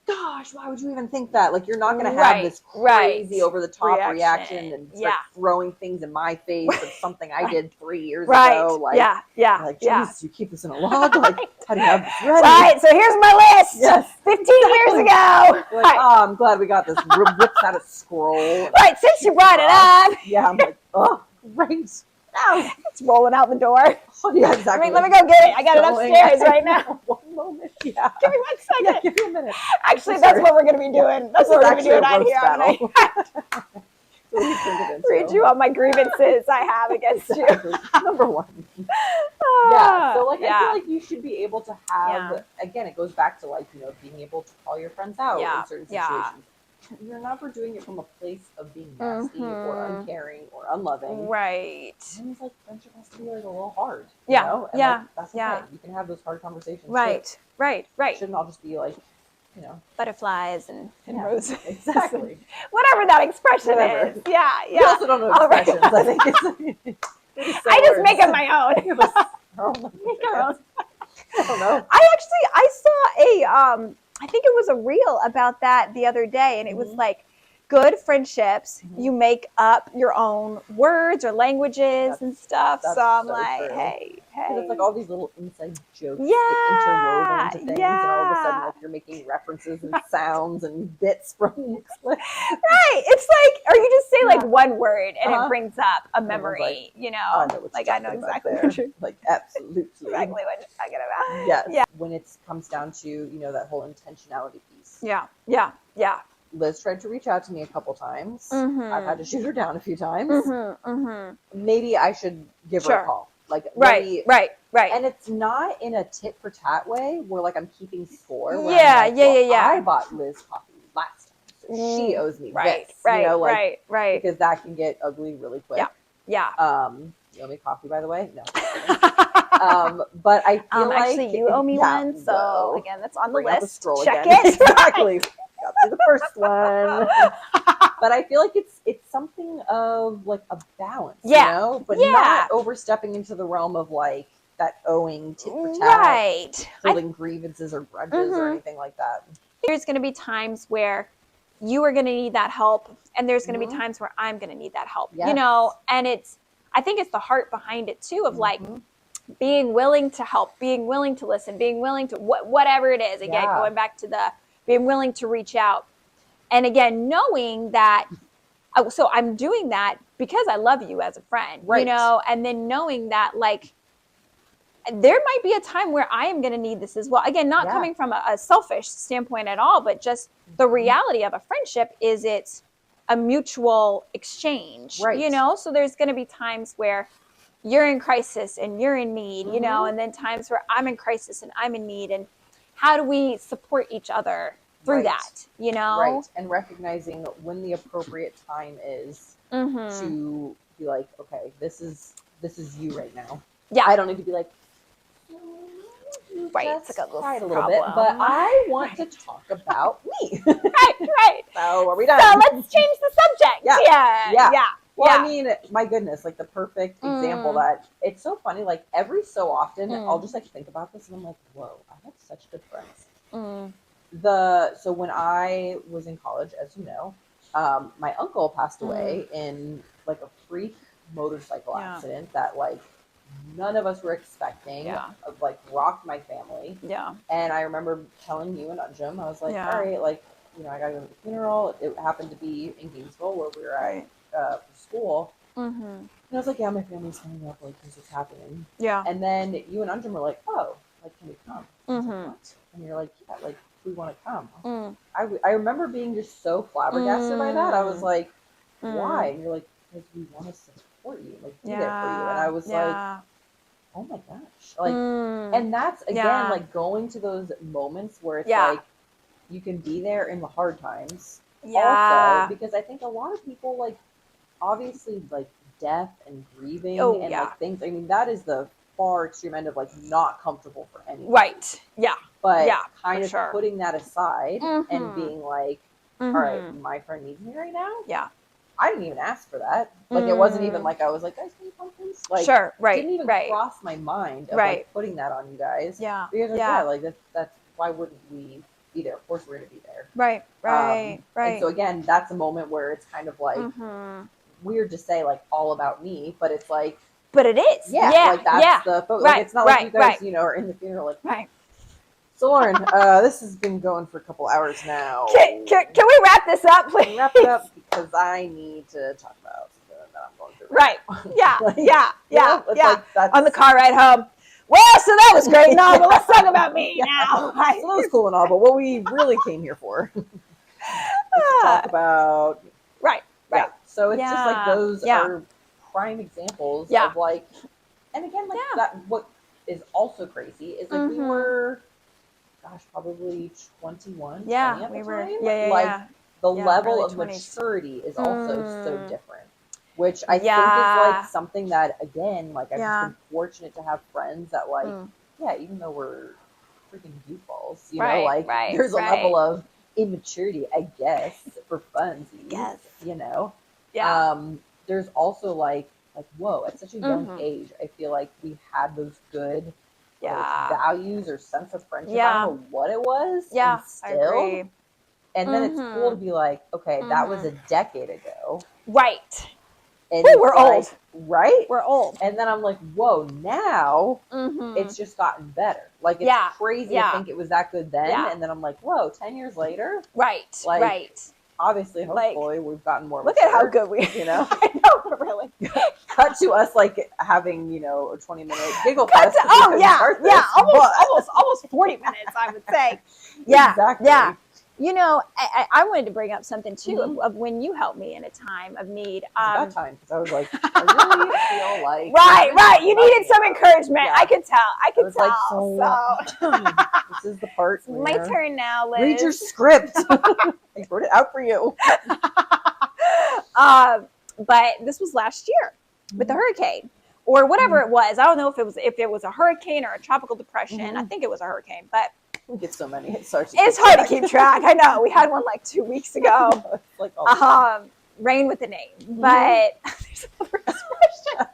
Speaker 2: gosh, why would you even think that? Like, you're not going to have this crazy over-the-top reaction and start throwing things in my face of something I did 3 years ago. Like, like, geez, you keep this in a log? Like, how do you have this ready?
Speaker 3: Right, so here's my list. 15 years ago.
Speaker 2: Like, oh, I'm glad we got this. Rips out a scroll.
Speaker 3: Right, since you brought it up.
Speaker 2: Yeah, I'm like, oh, great. Now
Speaker 3: it's rolling out the door.
Speaker 2: Oh, yeah, exactly.
Speaker 3: I mean, let me go get it. I got it upstairs right now.
Speaker 2: One moment. Yeah.
Speaker 3: Give me 1 second.
Speaker 2: Yeah, give me a minute.
Speaker 3: Actually, that's what we're going to be doing. That's what we're going to be doing out here. Read you all my grievances I have against you.
Speaker 2: Number one. Yeah. So, like, I feel like you should be able to have, again, it goes back to, like, you know, being able to call your friends out in certain situations. You're never doing it from a place of being nasty or uncaring or unloving.
Speaker 3: Right.
Speaker 2: And it's like, friendship has to be like a little hard.
Speaker 3: Yeah.
Speaker 2: You know? And like, that's okay. You can have those hard conversations.
Speaker 3: Right. Right. Right.
Speaker 2: It shouldn't all just be like, you know,
Speaker 3: butterflies and roses.
Speaker 2: Exactly.
Speaker 3: Whatever that expression is. Yeah. Yeah.
Speaker 2: We also don't know expressions. I think it's
Speaker 3: I just make up my own.
Speaker 2: Make our own. I don't know.
Speaker 3: I saw I think it was a reel about that the other day, and it was like, good friendships, you make up your own words or languages and stuff. So I'm like,
Speaker 2: true.
Speaker 3: Hey.
Speaker 2: It's like all these little inside jokes that interwoven into things, and all of a sudden, like, you're making references and sounds and bits from clips.
Speaker 3: Right. It's like, or you just say like one word and it brings up a memory, like, you know.
Speaker 2: I know exactly what you're like, absolutely.
Speaker 3: Exactly what you're talking about.
Speaker 2: Yes. Yeah. When it comes down to, you know, that whole intentionality piece.
Speaker 3: Yeah.
Speaker 2: Liz tried to reach out to me a couple times. I've had to shoot her down a few times. Maybe I should give her a call. Like,
Speaker 3: right.
Speaker 2: And it's not in a tit for tat way where, like, I'm keeping score.
Speaker 3: Yeah.
Speaker 2: I bought Liz coffee last time, so she owes me this. You know, like, right. Because that can get ugly really quick.
Speaker 3: Yeah.
Speaker 2: You owe me coffee, by the way? No. But I feel like
Speaker 3: actually you owe me one. So again, that's on the list. Check
Speaker 2: again.
Speaker 3: it.
Speaker 2: Exactly. Got through the first one. But I feel like it's something of, like, a balance, you know? But not overstepping into the realm of, like, that owing tit for tat, holding grievances or grudges or anything like that.
Speaker 3: There's going to be times where you are going to need that help, and there's going to be times where I'm going to need that help, you know? And I think it's the heart behind it too, of like, being willing to help, being willing to listen, being willing to whatever it is. Again, going back to the being willing to reach out. And again, knowing that, so I'm doing that because I love you as a friend, you know, and then knowing that like, there might be a time where I am going to need this as well. Again, not coming from a selfish standpoint at all, but just the reality of a friendship is it's a mutual exchange, you know? So there's going to be times where you're in crisis and you're in need, you know, and then times where I'm in crisis and I'm in need. And how do we support each other through that, you know?
Speaker 2: Right. And recognizing when the appropriate time is to be like, okay, this is you right now. Yeah. I don't need to be like,
Speaker 3: it's like
Speaker 2: a little bit, but I want to talk about me.
Speaker 3: Right.
Speaker 2: So are we done?
Speaker 3: So let's change the subject. Yeah.
Speaker 2: Well, I mean, my goodness, like the perfect example that it's so funny. Like every so often, I'll just like think about this, and I'm like, whoa, I have such good friends. So when I was in college, as you know, my uncle passed away in like a freak motorcycle accident that like none of us were expecting, like rocked my family. And I remember telling you and Jim, I was like, all right, like, you know, I gotta go to the funeral. It happened to be in Gainesville where we were at for school. And I was like, yeah, my family's coming up, like this is happening. And then you and Anjum were like, oh, like can we come? I was like, what? And you're like, yeah, like we want to come. I remember being just so flabbergasted by that. I was like, why? And you're like, because we want to support you, like be there for you. And I was like, oh my gosh, like, and that's again like going to those moments where it's like you can be there in the hard times. Also, because I think a lot of people like obviously like death and grieving and like things. I mean, that is the far extreme end of like not comfortable for anyone. But kind of putting that aside and being like, all right, my friend needs me right now. I didn't even ask for that. Like, it wasn't even like I was like, guys, can you come please? Like, didn't even cross my mind of like putting that on you guys. Because like that's why wouldn't we be there? Of course we're gonna be there. And so again, that's a moment where it's kind of like weird to say like all about me, but it's like,
Speaker 3: but it is.
Speaker 2: Like that's the focus. Like, it's not like you guys, you know, are in the funeral like. So Lauren, this has been going for a couple hours now.
Speaker 3: Can we wrap this up, please?
Speaker 2: Wrap it up because I need to talk about something that I'm going through.
Speaker 3: Right. Yeah.
Speaker 2: Like,
Speaker 3: on the car ride home. Well, so that was great and all, but let's talk about me now.
Speaker 2: So that was cool and all, but what we really came here for is to talk about.
Speaker 3: Right.
Speaker 2: So it's just like those are prime examples of like, and again, like that. What is also crazy is like we were. Gosh, probably 21.
Speaker 3: Yeah, we were. Like
Speaker 2: the level of
Speaker 3: 20s.
Speaker 2: maturity is also so different, which I think is like something that again, like I've just been fortunate to have friends that like, even though we're freaking goofballs, you know, like there's a level of immaturity, I guess, for funsies, you know. There's also like whoa, at such a young age, I feel like we had those good. Values or sense of friendship. I don't know what it was.
Speaker 3: I agree.
Speaker 2: And then it's cool to be like, okay, that was a decade ago.
Speaker 3: Right.
Speaker 2: And
Speaker 3: we're old.
Speaker 2: Right?
Speaker 3: We're old.
Speaker 2: And then I'm like, whoa, now it's just gotten better. Like, it's crazy to think it was that good then. And then I'm like, whoa, 10 years later?
Speaker 3: Right.
Speaker 2: Obviously, hopefully, we've gotten more.
Speaker 3: Look at how good we are.
Speaker 2: You know?
Speaker 3: I know, really.
Speaker 2: Cut to us, like, having, you know, a 20-minute giggle
Speaker 3: fest.
Speaker 2: Almost
Speaker 3: 40 minutes, I would say.
Speaker 2: Exactly.
Speaker 3: You know, I wanted to bring up something, too, of when you helped me in a time of need.
Speaker 2: That time, because I was like, I really feel like...
Speaker 3: Right. You needed some encouragement. Yeah. I could tell.
Speaker 2: Like, so this is the part where...
Speaker 3: My turn now, Liz.
Speaker 2: Read your script. I wrote it out for you.
Speaker 3: But this was last year with the hurricane. Or whatever it was. I don't know if it was a hurricane or a tropical depression. I think it was a hurricane, but...
Speaker 2: We get so many. It's
Speaker 3: hard to keep track. I know. We had one like 2 weeks ago.
Speaker 2: Like
Speaker 3: rain with a name. But there's another expression.
Speaker 2: I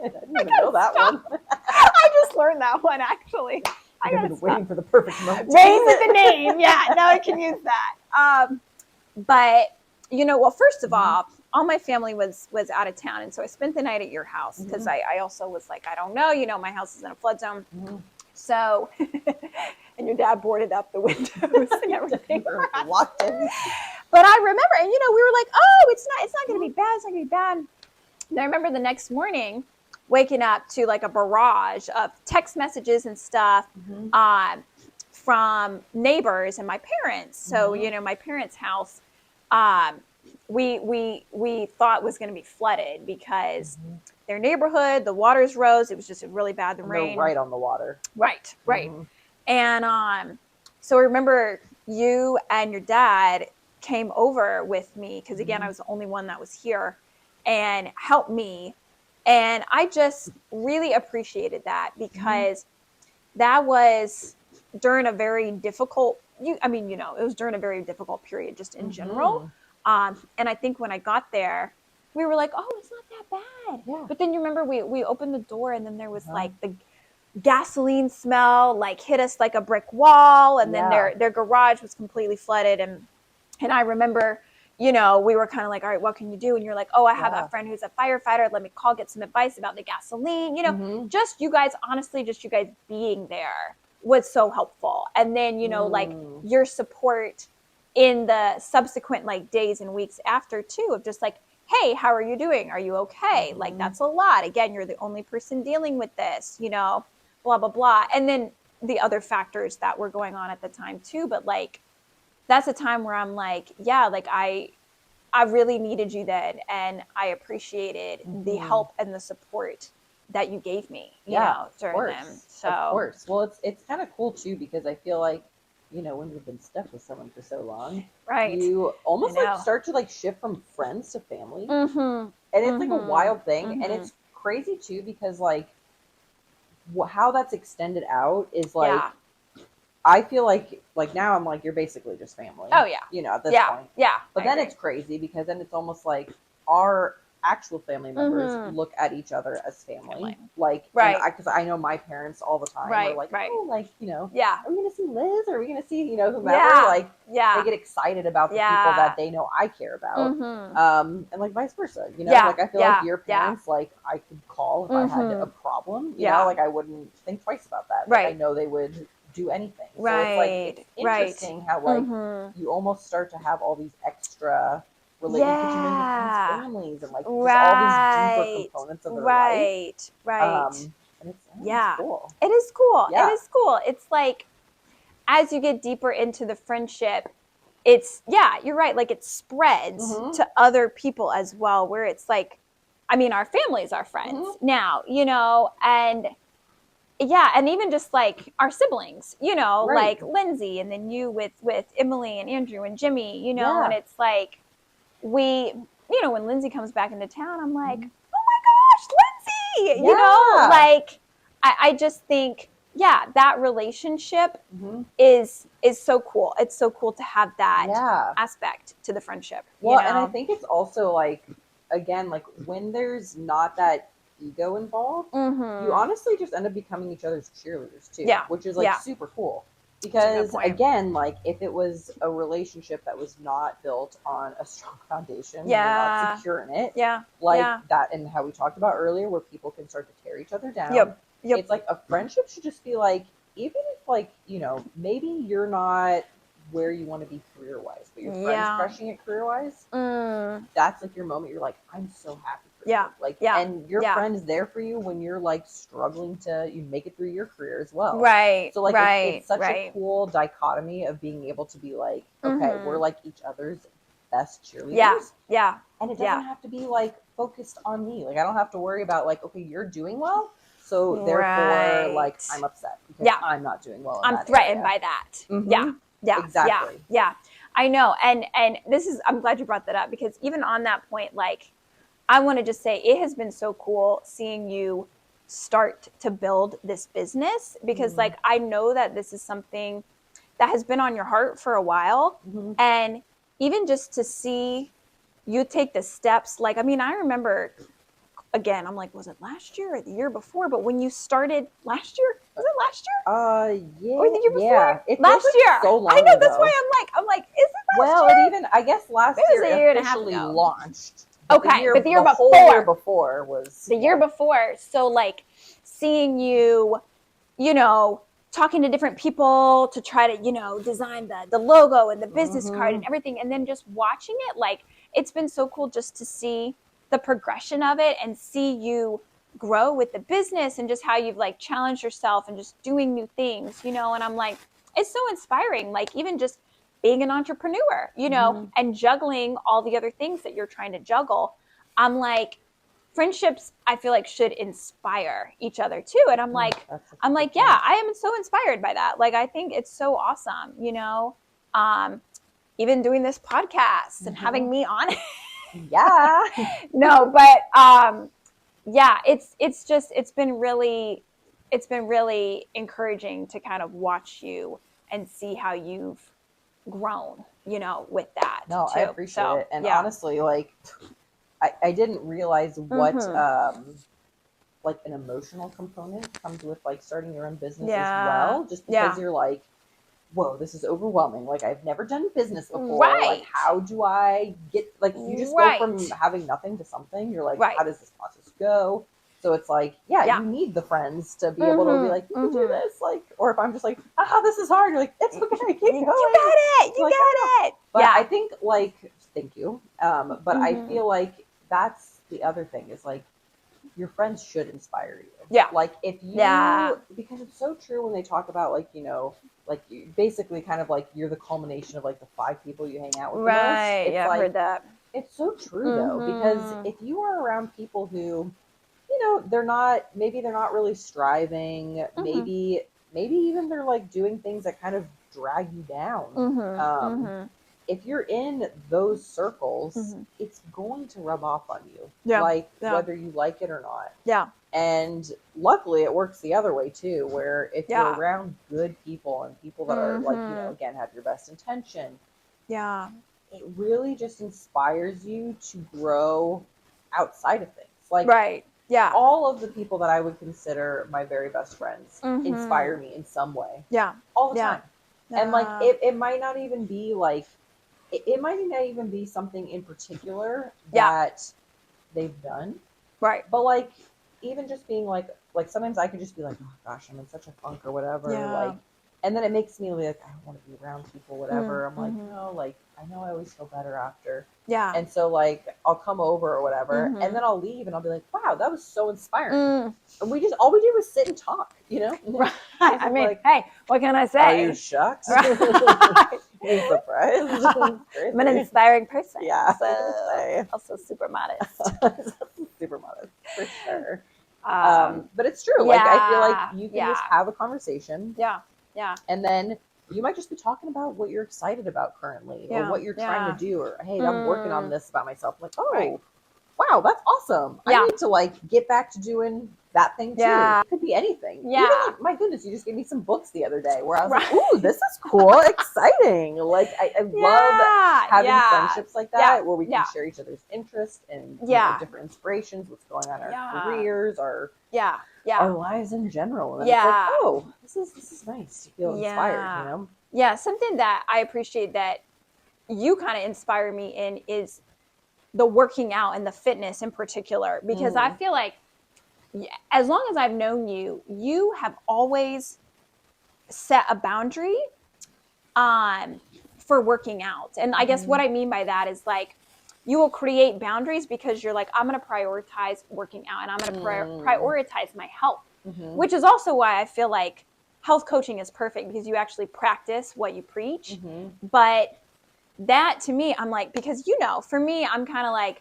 Speaker 2: didn't even know that one.
Speaker 3: I just learned that one, actually.
Speaker 2: I've been waiting for the perfect moment.
Speaker 3: Rain with a name. Yeah, now I can use that. But, you know, well, first of all, all my family was out of town. And so I spent the night at your house because I also was like, I don't know, my house is in a flood zone. So, and your dad boarded up the windows and everything.
Speaker 2: Locked in.
Speaker 3: But I remember, and we were like, oh, it's not going to be bad. It's not going to be bad. And I remember the next morning waking up to like a barrage of text messages and stuff from neighbors and my parents. So, my parents' house, we thought was going to be flooded because their neighborhood, the waters rose. It was just really bad, the rain.
Speaker 2: Right on the water.
Speaker 3: Right. And so I remember you and your dad came over with me because, again, I was the only one that was here, and helped me. And I just really appreciated that because that was during a very difficult, it was during a very difficult period just in general. And I think when I got there, we were like, oh, it's not that bad.
Speaker 2: Yeah.
Speaker 3: But then you remember we opened the door and then there was like the gasoline smell, like hit us like a brick wall. And then their garage was completely flooded. And I remember, we were kind of like, all right, what can you do? And you're like, oh, I have a friend who's a firefighter. Let me get some advice about the gasoline. Just you guys being there was so helpful. And then, like your support in the subsequent like days and weeks after too, of just like, hey, how are you doing? Are you okay? Like, that's a lot. Again, you're the only person dealing with this, blah, blah, blah. And then the other factors that were going on at the time too. But like, that's a time where I'm like, yeah, like I really needed you then. And I appreciated the help and the support that you gave me, during them. So
Speaker 2: of course. Well, it's kind of cool too, because I feel like, when you've been stuck with someone for so long,
Speaker 3: right,
Speaker 2: you almost like start to like shift from friends to family. And it's like a wild thing. And it's crazy too, because like how that's extended out is like, I feel like now I'm like, you're basically just family.
Speaker 3: Oh yeah.
Speaker 2: At this point.
Speaker 3: Yeah.
Speaker 2: But then it's crazy because then it's almost like our actual family members look at each other as family. Like, because I know my parents all the time were like, oh, like, are we going to see Liz? Or are we going to see, whomever? Like, they get excited about the people that they know I care about. And like vice versa, like I feel like your parents, like I could call if I had a problem, like I wouldn't think twice about that. Like, I know they would do anything. So it's like, it's interesting how like you almost start to have all these extra related to these families and like just all these deeper components of their life. And it's cool.
Speaker 3: It is cool. It is cool. It's like, as you get deeper into the friendship, it's, you're right. Like it spreads to other people as well, where it's like, our families are friends now, and and even just like our siblings, like Lindsay, and then you with Emily and Andrew and Jimmy, and it's like, when Lindsay comes back into town, I'm like, oh my gosh, Lindsay, like, I just think, that relationship is so cool. It's so cool to have that aspect to the friendship.
Speaker 2: Well, and I think it's also like, again, like when there's not that ego involved, you honestly just end up becoming each other's cheerleaders too, which is like super cool. Because again, like if it was a relationship that was not built on a strong foundation, you're not secure in it, that, and how we talked about earlier, where people can start to tear each other down. It's like a friendship should just be like, even if like, maybe you're not where you want to be career-wise, but your friend's crushing it career-wise, that's like your moment. You're like, I'm so happy for you. Like, and your friend is there for you when you're like struggling to make it through your career as well.
Speaker 3: Right.
Speaker 2: So like, it's such a cool dichotomy of being able to be like, okay, we're like each other's best cheerleaders. And it doesn't have to be like focused on me. Like, I don't have to worry about like, okay, you're doing well, so therefore like I'm upset because I'm not doing well.
Speaker 3: I'm threatened by that.
Speaker 2: Exactly.
Speaker 3: I know. And this is, I'm glad you brought that up, because even on that point, like, I want to just say it has been so cool seeing you start to build this business, because like, I know that this is something that has been on your heart for a while. And even just to see you take the steps, like, I remember, again, I'm like, was it last year or the year before? But when you started last year, was it last year?
Speaker 2: Yeah.
Speaker 3: Or the year before?
Speaker 2: Yeah. It
Speaker 3: last
Speaker 2: like
Speaker 3: year.
Speaker 2: So long
Speaker 3: I know,
Speaker 2: ago.
Speaker 3: that's why I'm like, is it last year?
Speaker 2: Well, and even, I guess last
Speaker 3: year
Speaker 2: officially launched.
Speaker 3: Okay, but the year before.
Speaker 2: The whole year before was.
Speaker 3: The year before. So like seeing you, talking to different people to try to, design the logo and the business card and everything. And then just watching it, like, it's been so cool just to see the progression of it and see you grow with the business and just how you've like challenged yourself and just doing new things, and I'm like, it's so inspiring. Like even just being an entrepreneur, and juggling all the other things that you're trying to juggle. I'm like, friendships, I feel like should inspire each other too. And I'm like, yeah, I am so inspired by that. Like, I think it's so awesome, even doing this podcast and having me on it.
Speaker 2: Yeah.
Speaker 3: No, but, yeah, it's been really encouraging to kind of watch you and see how you've grown, with that.
Speaker 2: No,
Speaker 3: too.
Speaker 2: I appreciate it. And honestly, like, I didn't realize what like an emotional component comes with like starting your own business as well. Just because you're like, whoa, this is overwhelming. Like I've never done business before.
Speaker 3: Right.
Speaker 2: Like how do I get like you just go from having nothing to something. You're like, how does this process go? So it's like, you need the friends to be able to be like, you can do this. Like, or if I'm just like, this is hard. You're like, it's okay, keep going.
Speaker 3: You got it. You got it.
Speaker 2: But I think like, thank you. But I feel like that's the other thing is like, your friends should inspire you.
Speaker 3: Yeah.
Speaker 2: Like if you, because it's so true when they talk about like, like you basically kind of like you're the culmination of like the 5 people you hang out with.
Speaker 3: Right.
Speaker 2: It's
Speaker 3: I've heard that.
Speaker 2: It's so true though, because if you are around people who, they're not really striving, maybe even they're like doing things that kind of drag you down. If you're in those circles, it's going to rub off on you. Whether you like it or not.
Speaker 3: Yeah.
Speaker 2: And luckily it works the other way too, where if you're around good people and people that are like, again, have your best intention.
Speaker 3: Yeah.
Speaker 2: It really just inspires you to grow outside of things. Like,
Speaker 3: right. Yeah.
Speaker 2: All of the people that I would consider my very best friends inspire me in some way.
Speaker 3: Yeah.
Speaker 2: All the time. And like, it might not even be like, it might not even be something in particular that they've done.
Speaker 3: Right.
Speaker 2: But like, even just being like sometimes I could just be like, oh gosh, I'm in such a funk or whatever.
Speaker 3: Yeah.
Speaker 2: Like, and then it makes me like, I don't want to be around people, whatever. I'm like, no, like, I know I always feel better after.
Speaker 3: Yeah.
Speaker 2: And so like, I'll come over or whatever, and then I'll leave and I'll be like, wow, that was so inspiring. And all we did was sit and talk,
Speaker 3: Right. I mean,
Speaker 2: like,
Speaker 3: hey, what can I say?
Speaker 2: Are you shocked?
Speaker 3: Right.
Speaker 2: Are you surprised?
Speaker 3: I'm an inspiring person.
Speaker 2: Yeah.
Speaker 3: So also super modest.
Speaker 2: Super modest, for sure. But it's true. Like, I feel like you can just have a conversation.
Speaker 3: Yeah. Yeah.
Speaker 2: And then you might just be talking about what you're excited about currently or what you're trying to do, or, hey, I'm working on this about myself. Like, wow, that's awesome.
Speaker 3: Yeah.
Speaker 2: I need to like get back to doing that thing too.
Speaker 3: Yeah.
Speaker 2: It could be anything.
Speaker 3: Yeah.
Speaker 2: Even, like, my goodness, you just gave me some books the other day where I was like, ooh, this is cool, exciting. Like, I love having friendships like that where we can share each other's interests and different inspirations, what's going on in our careers, our lives in general. And it's like, oh, this is nice to feel inspired,
Speaker 3: Yeah, something that I appreciate that you kind of inspire me in is the working out and the fitness in particular, because I feel like as long as I've known you, you have always set a boundary for working out. And I guess what I mean by that is like, you will create boundaries because you're like, I'm going to prioritize working out and I'm going to prioritize my health, which is also why I feel like health coaching is perfect, because you actually practice what you preach. But that to me, I'm like, because, for me, I'm kind of like,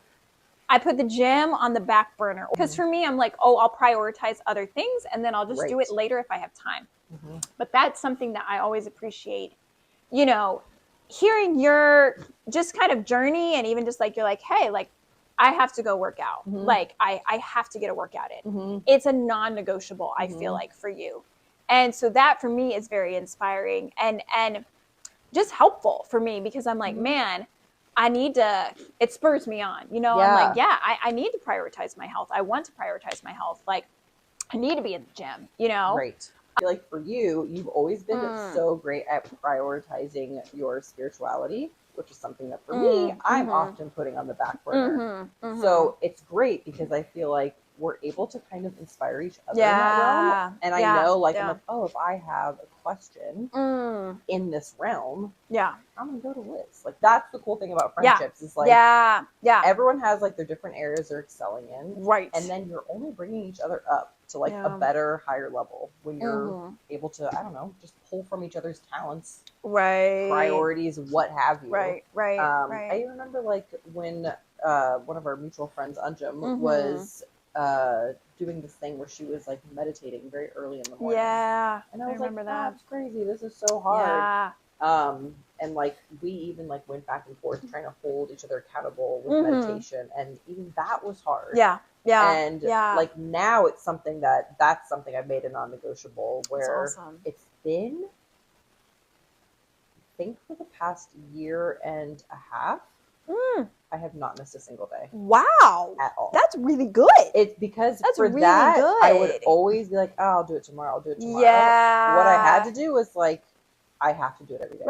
Speaker 3: I put the gym on the back burner because for me, I'm like, I'll prioritize other things and then I'll just do it later if I have time. But that's something that I always appreciate, hearing your just kind of journey, and even just like, you're like, hey, like, I have to go work out. Like, I have to get a workout in. It's a non-negotiable, I feel like, for you. And so that for me is very inspiring and just helpful for me, because I'm like, man, it spurs me on, I'm like, I need to prioritize my health. I want to prioritize my health. Like, I need to be in the gym,
Speaker 2: Right. feel like for you, you've always been so great at prioritizing your spirituality, which is something that for me, I'm often putting on the back burner. So it's great because I feel like we're able to kind of inspire each other in that realm. And I know, like, I'm like, oh, if I have a question in this realm, I'm gonna go to Liz. Like, that's the cool thing about friendships is like, everyone has like their different areas they're excelling in,
Speaker 3: right?
Speaker 2: And then you're only bringing each other up to like a better, higher level when you're able to, I don't know, just pull from each other's talents,
Speaker 3: right?
Speaker 2: Priorities, what have you,
Speaker 3: right?
Speaker 2: I remember like when one of our mutual friends, Anjum, was doing this thing where she was like meditating very early in the morning. And I was like, that's crazy. This is so hard. And like we even like went back and forth trying to hold each other accountable with meditation, and even that was hard. And like now it's something that's something I've made a non-negotiable, where it's been, I think, for the past year and a half, I have not missed a single day.
Speaker 3: Wow.
Speaker 2: At all.
Speaker 3: That's really good.
Speaker 2: It's because for really that, good. I would always be like, oh, I'll do it tomorrow. I'll do it tomorrow.
Speaker 3: Yeah.
Speaker 2: What I had to do was like, I have to do it every day.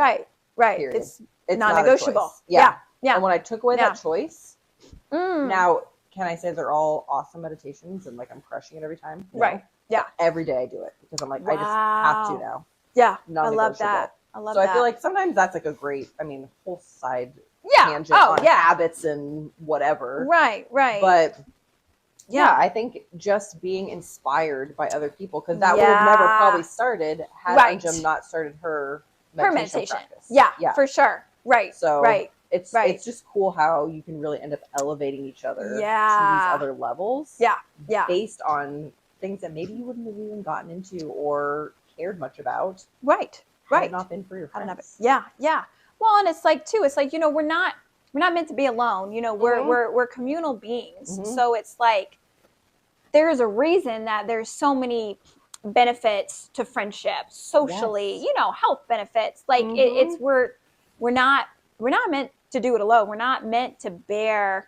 Speaker 3: Right.
Speaker 2: Period.
Speaker 3: It's non-negotiable. Yeah.
Speaker 2: And when I took away that choice, now, can I say they're all awesome meditations and like I'm crushing it every time? No.
Speaker 3: Right. Yeah.
Speaker 2: Every day I do it because I'm like, I just have to now.
Speaker 3: Yeah. I love that.
Speaker 2: So I feel like sometimes that's like a great, I mean, whole side tangent on habits and whatever.
Speaker 3: Right.
Speaker 2: But I think just being inspired by other people, because that would have never probably started had Anjum not started her meditation practice.
Speaker 3: Yeah, for sure. Right.
Speaker 2: So it's just cool how you can really end up elevating each other to these other levels.
Speaker 3: Yeah.
Speaker 2: Based on things that maybe you wouldn't have even gotten into or cared much about.
Speaker 3: Right.
Speaker 2: Had it not been for your friends.
Speaker 3: Yeah. Well, and it's like too, it's like, we're not meant to be alone. We're communal beings. So it's like there's a reason that there's so many benefits to friendship, socially, health benefits. Like it's we're not meant to do it alone. We're not meant to bear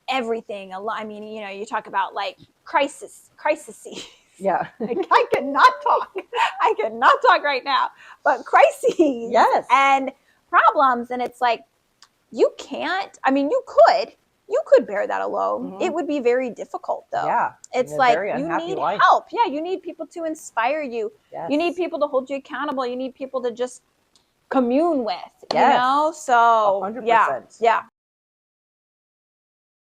Speaker 3: everything alone. I mean, you talk about like crises.
Speaker 2: Yeah.
Speaker 3: I cannot talk. I cannot talk right now. But crises and problems, and it's like you can't. I mean, you could bear that alone. It would be very difficult, though.
Speaker 2: Yeah.
Speaker 3: It's like you need help. Yeah, you need people to inspire you.
Speaker 2: Yes.
Speaker 3: You need people to hold you accountable. You need people to just commune with. So
Speaker 2: 100%.
Speaker 3: Yeah.